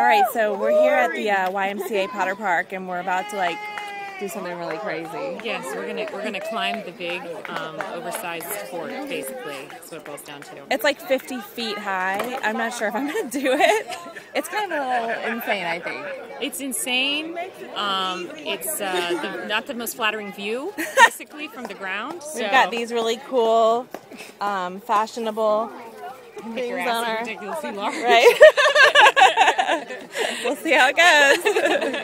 All right, so we're here at the YMCA Potter Park, and we're about to like do something really crazy. Yes, we're gonna climb the big, oversized fort. Basically, that's what it boils down to. It's like 50 feet high. I'm not sure if I'm gonna do it. It's kind of a little insane, I think. It's insane. It's not the most flattering view, basically, from the ground. So We've got these really cool, fashionable pick your things ass on our ridiculously large. right. We'll see how it goes.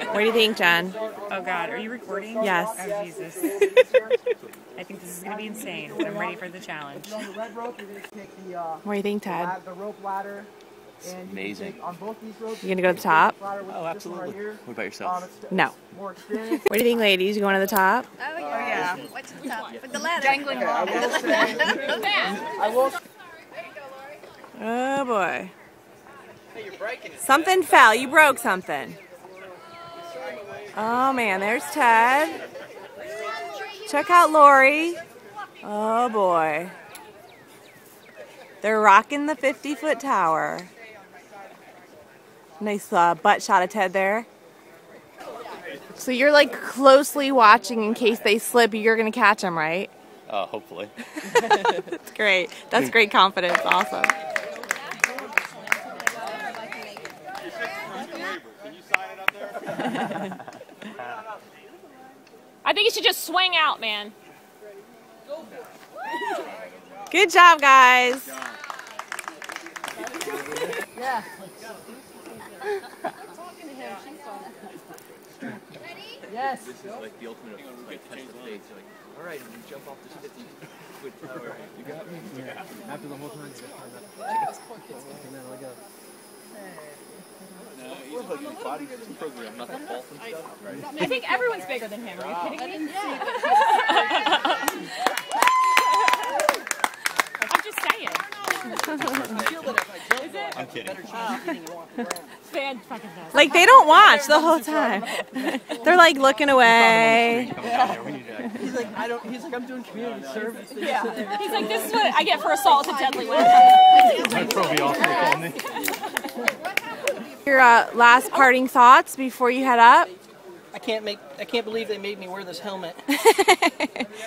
What do you think, Jen? Oh God, are you recording? Yes. Oh Jesus. I think this is gonna be insane. I'm ready for the challenge. On the red rope, you're going to take What do you think, Ted? the rope ladder. And amazing. on both these ropes, You gonna go to the top? Oh, absolutely. What about yourself? No. More experience. What do you think, ladies? You going to the top? Oh yeah. What's the top? With the ladder. Dangling I will say, I will Oh boy. Something fell. You broke something. Oh man, there's Ted. Check out Lori. Oh boy. They're rocking the 50-foot tower. Nice butt shot of Ted there. So you're like closely watching in case they slip. You're gonna catch them, right? Hopefully. That's great. That's great confidence. Awesome. I think you should just swing out, man. Good job, guys. Yeah. Yes. This is like the ultimate of like test of faith. You're like, all right, you jump off this 50-foot tower. You got me. Yeah. After the whole time, you just find out. And then I go. We're hooking body program, not the ball and stuff. Right. I think everyone's bigger than him. Are you kidding me? I'm just saying. I'm kidding. Fan fucking nuts. Like they don't watch the whole time. They're like looking away. He's like, I'm doing community service. Yeah. He's like, this is what I get for assault with a deadly weapon. Your last parting thoughts before you head up? I can't believe they made me wear this helmet.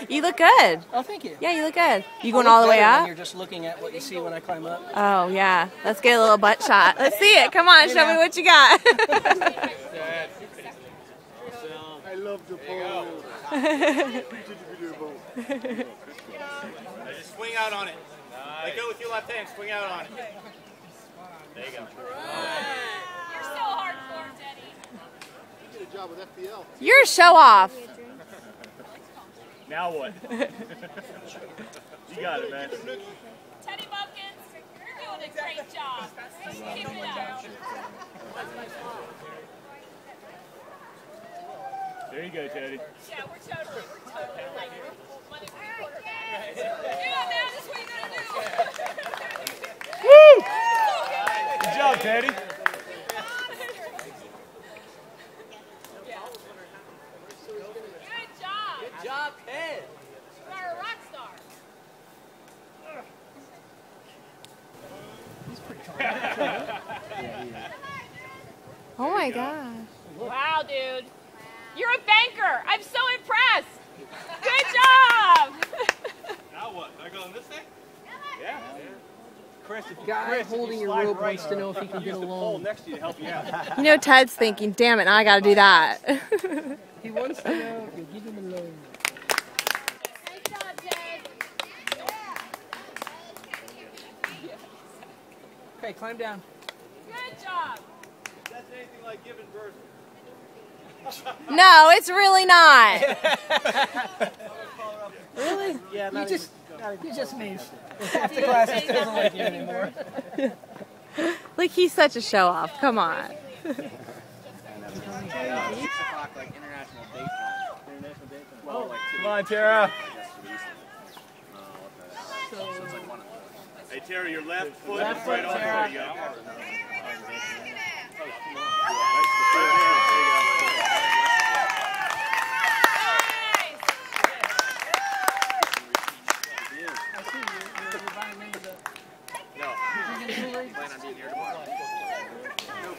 You look good. Oh, thank you. Yeah, you look good. You going all the way When up? you're just looking at what you see when I climb up. Oh yeah. Let's get a little butt shot. Let's see it. Come on, show me what you got. I love the pole. Just swing out on it. Let go with your left hand. Swing out on it. There you go. You're so hardcore, Teddy. You did a job with FPL. You're a show off. Now what? You got it, man. Teddy Bumpkins, you're doing a great job. Keep it up. There you go, Teddy. Yeah, we're totally like, yeah, man, that's what you're gonna do. Woo! Good job, Teddy. Good job. Good job, Ted. You are a rock star. Oh my god. Wow, dude. You're a banker. I'm so impressed. Good job. Now what? Do I go on this thing? Yeah. Chris, if Guy holding your slide rope right wants to know if he can use get the pole along. next to you to help you out. You know Ted's thinking, damn it, now I gotta do that. He wants to know if you give him a loan. Okay, climb down. Good job. That's anything like giving birth. No, it's really not. Really? Yeah, you just made half the classes doesn't like you anymore. Like he's such a show off. Come on. 6 o'clock, like international date time. International date time. Well, like Come on, Tara. Hey, Tara, your left foot is right on. There you go. No. Plan on being here tomorrow. No,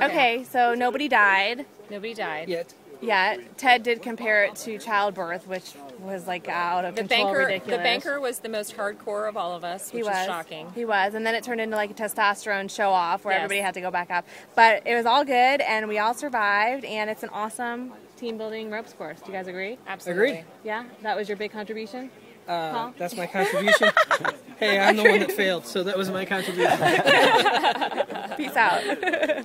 Okay, so nobody died Nobody died. Yet. yet. Ted did compare it to childbirth, which was like out of control, ridiculous. The banker was the most hardcore of all of us, which is shocking. He was, and then it turned into like a testosterone show off where Yes. everybody had to go back up. But it was all good, and we all survived, and it's an awesome team building ropes course. Do you guys agree? Absolutely. Agreed. Yeah, that was your big contribution. Paul? That's my contribution. Hey, I'm the one that failed, so that was my contribution. Peace out.